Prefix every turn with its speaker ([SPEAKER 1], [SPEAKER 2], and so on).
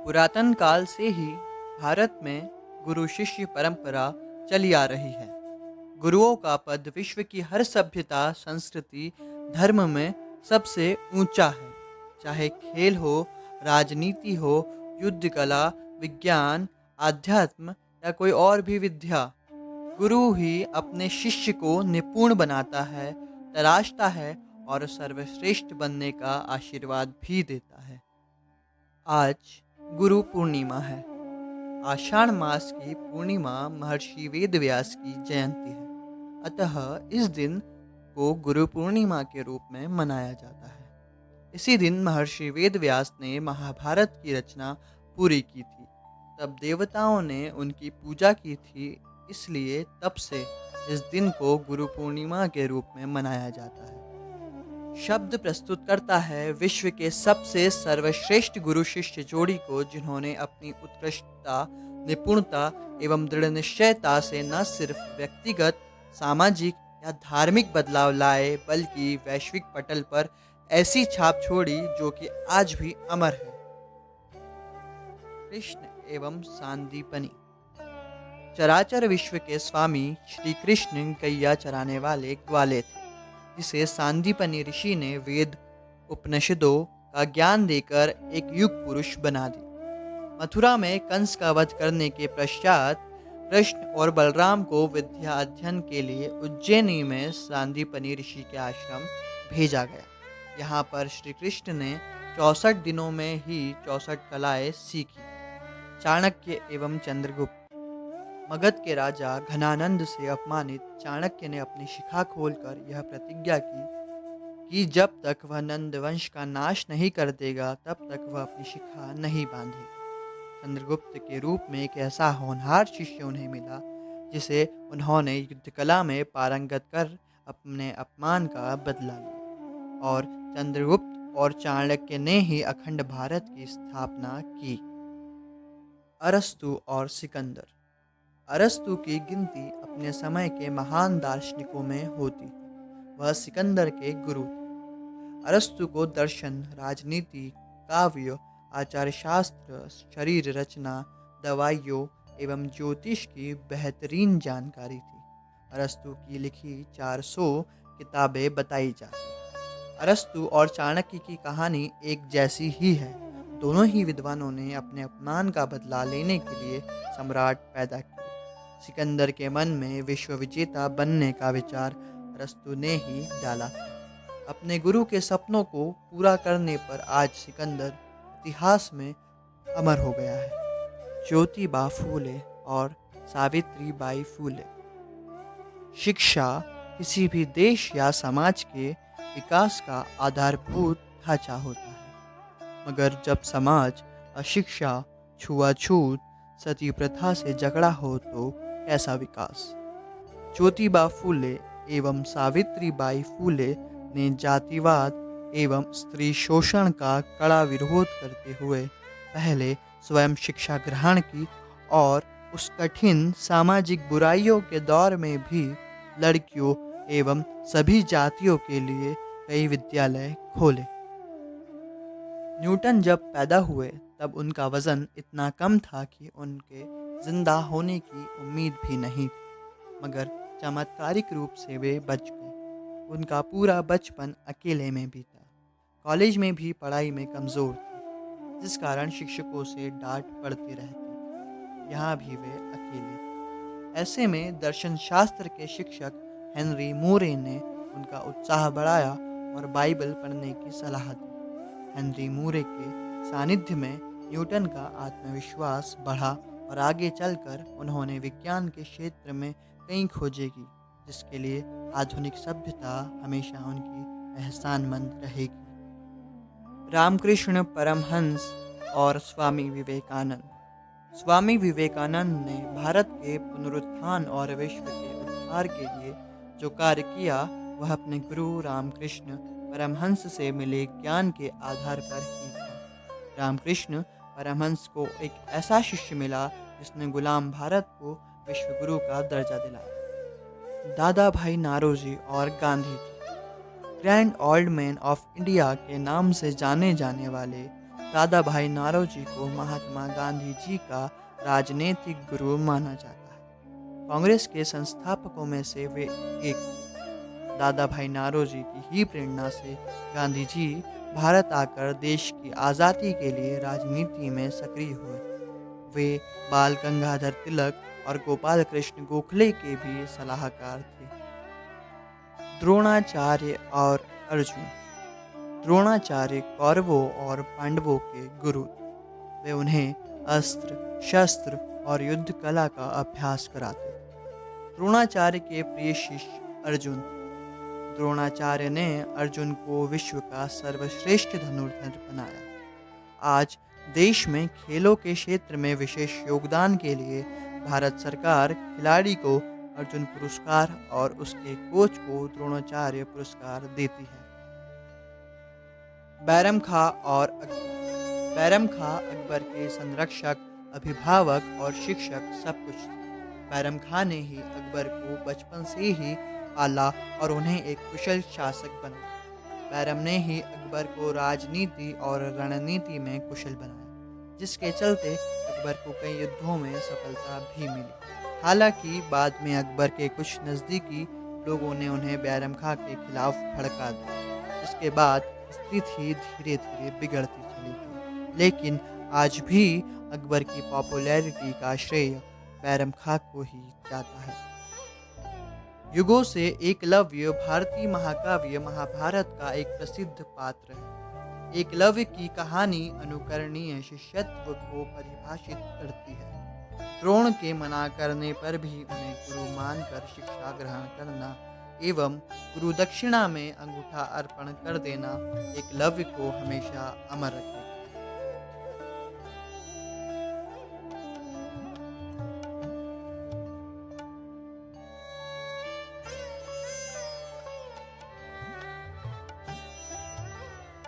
[SPEAKER 1] पुरातन काल से ही भारत में गुरु शिष्य परंपरा चली आ रही है। गुरुओं का पद विश्व की हर सभ्यता, संस्कृति, धर्म में सबसे ऊंचा है। चाहे खेल हो, राजनीति हो, युद्ध कला, विज्ञान, आध्यात्म या कोई और भी विद्या, गुरु ही अपने शिष्य को निपुण बनाता है, तराशता है और सर्वश्रेष्ठ बनने का आशीर्वाद भी देता है। आज गुरु पूर्णिमा है। आषाढ़ मास की पूर्णिमा महर्षि वेदव्यास की जयंती है। अतः इस दिन को गुरु पूर्णिमा के रूप में मनाया जाता है। इसी दिन महर्षि वेदव्यास ने महाभारत की रचना पूरी की थी। तब देवताओं ने उनकी पूजा की थी, इसलिए तब से इस दिन को गुरु पूर्णिमा के रूप में मनाया जाता है। शब्द प्रस्तुत करता है विश्व के सबसे सर्वश्रेष्ठ गुरु शिष्य जोड़ी को, जिन्होंने अपनी उत्कृष्टता, निपुणता एवं दृढ़ निश्चयता से न सिर्फ व्यक्तिगत, सामाजिक या धार्मिक बदलाव लाए, बल्कि वैश्विक पटल पर ऐसी छाप छोड़ी जो कि आज भी अमर है। कृष्ण एवं सांदीपनि। चराचर विश्व के स्वामी श्री कृष्ण गैया चराने वाले ग्वाले थे, जिसे सांदीपनि ऋषि ने वेद उपनिषदों का ज्ञान देकर एक युग पुरुष बना दिया। मथुरा में कंस का वध करने के पश्चात कृष्ण और बलराम को विद्या अध्ययन के लिए उज्जैनी में सांदीपनि ऋषि के आश्रम भेजा गया। यहाँ पर श्री कृष्ण ने 64 दिनों में ही 64 कलाएं सीखी। चाणक्य एवं चंद्रगुप्त। मगध के राजा घनानंद से अपमानित चाणक्य ने अपनी शिखा खोलकर यह प्रतिज्ञा की कि जब तक वह नंद वंश का नाश नहीं कर देगा, तब तक वह अपनी शिखा नहीं बांधेगा। चंद्रगुप्त के रूप में एक ऐसा होनहार शिष्य उन्हें मिला, जिसे उन्होंने युद्ध कला में पारंगत कर अपने अपमान का बदला लिया, और चंद्रगुप्त और चाणक्य ने ही अखंड भारत की स्थापना की। अरस्तु और सिकंदर। अरस्तु की गिनती अपने समय के महान दार्शनिकों में होती थी। वह सिकंदर के गुरु थे। अरस्तु को दर्शन, राजनीति, काव्य, आचार्य शास्त्र, शरीर रचना, दवाइयों एवं ज्योतिष की बेहतरीन जानकारी थी। अरस्तु की लिखी 400 किताबें बताई जाती हैं। अरस्तु और चाणक्य की कहानी एक जैसी ही है। दोनों ही विद्वानों ने अपने अपमान का बदला लेने के लिए सम्राट पैदा किए। सिकंदर के मन में विश्व विजेता बनने का विचार अरस्तु ने ही डाला था। अपने गुरु के सपनों को पूरा करने पर आज सिकंदर इतिहास में अमर हो गया है। ज्योतिबा फूले और सावित्री बाई फूले। शिक्षा किसी भी देश या समाज के विकास का आधारभूत ढांचा होता है, मगर जब समाज अशिक्षा, छुआछूत, सती प्रथा से जकड़ा हो तो कैसा विकास। ज्योतिबा फूले एवं सावित्री बाई फूले ने जातिवाद एवं स्त्री शोषण का कड़ा विरोध करते हुए पहले स्वयं शिक्षा ग्रहण की, और उस कठिन सामाजिक बुराइयों के दौर में भी लड़कियों एवं सभी जातियों के लिए कई विद्यालय खोले। न्यूटन जब पैदा हुए तब उनका वजन इतना कम था कि उनके जिंदा होने की उम्मीद भी नहीं थी, मगर चमत्कारिक रूप से वे बच गए। उनका पूरा बचपन अकेले में बीता। कॉलेज में भी पढ़ाई में कमज़ोर थे, जिस कारण शिक्षकों से डांट पड़ती रहती थी। यहाँ भी वे अकेले। ऐसे में दर्शन शास्त्र के शिक्षक हेनरी मूरे ने उनका उत्साह बढ़ाया और बाइबल पढ़ने की सलाह दी। हेनरी मूरे के सानिध्य में न्यूटन का आत्मविश्वास बढ़ा और आगे चलकर उन्होंने विज्ञान के क्षेत्र में कई खोजें की, जिसके लिए आधुनिक सभ्यता हमेशा उनकी एहसानमंद रहेगी। रामकृष्ण परमहंस और स्वामी विवेकानंद। स्वामी विवेकानंद ने भारत के पुनरुत्थान और विश्व के उद्धार के लिए जो कार्य किया, वह अपने गुरु रामकृष्ण परमहंस से मिले ज्ञान के आधार पर ही था। रामकृष्ण परमहंस को एक ऐसा शिष्य मिला जिसने गुलाम भारत को विश्व गुरु का दर्जा दिलाया। दादा भाई नारोजी और Gandhi ji. Grand old man of India के नाम से जाने जाने वाले दादा भाई नारोजी को महात्मा गांधी जी का राजनीतिक गुरु माना जाता है। कांग्रेस के संस्थापकों में से वे एक थे। दादा भाई नारोजी की ही प्रेरणा से गांधी जी भारत आकर देश की आज़ादी के लिए राजनीति में सक्रिय हुए। वे बाल गंगाधर तिलक और गोपाल कृष्ण गोखले के भी सलाहकार थे। द्रोणाचार्य और अर्जुन। द्रोणाचार्य कौरवों और पांडवों के गुरु थे। वे उन्हें अस्त्र शस्त्र और युद्ध कला का अभ्यास कराते थे। द्रोणाचार्य के प्रिय शिष्य अर्जुन। द्रोणाचार्य ने अर्जुन को विश्व का सर्वश्रेष्ठ धनुर्धर बनाया। आज देश में खेलों के क्षेत्र में विशेष योगदान के लिए भारत सरकार खिलाड़ी को अर्जुन पुरस्कार और उसके कोच को द्रोणाचार्य पुरस्कार देती है। बैरम खां और अकबर। बैरम खां अकबर के संरक्षक, अभिभावक और शिक्षक सब कुछ थे। बैरम खां ने ही अकबर को बचपन से ही पाला और उन्हें एक कुशल शासक बनाया। बैरम ने ही अकबर को राजनीति और रणनीति में कुशल बनाया, जिसके चलते अकबर को कई युद्धों में सफलता भी मिली। हालांकि बाद में अकबर के कुछ नज़दीकी लोगों ने उन्हें बैरम खां के खिलाफ भड़का दिया, जिसके बाद स्थिति धीरे धीरे बिगड़ती चली गई। लेकिन आज भी अकबर की पॉपुलैरिटी का श्रेय बैरम खां को ही जाता है। युगों से एकलव्य भारतीय महाकाव्य महाभारत का एक प्रसिद्ध पात्र है। एकलव्य की कहानी अनुकरणीय शिष्यत्व को परिभाषित करती है। द्रोण के मना करने पर भी उन्हें गुरु मानकर शिक्षा ग्रहण करना एवं गुरु दक्षिणा में अंगूठा अर्पण कर देना एकलव्य को हमेशा अमर रखेगा।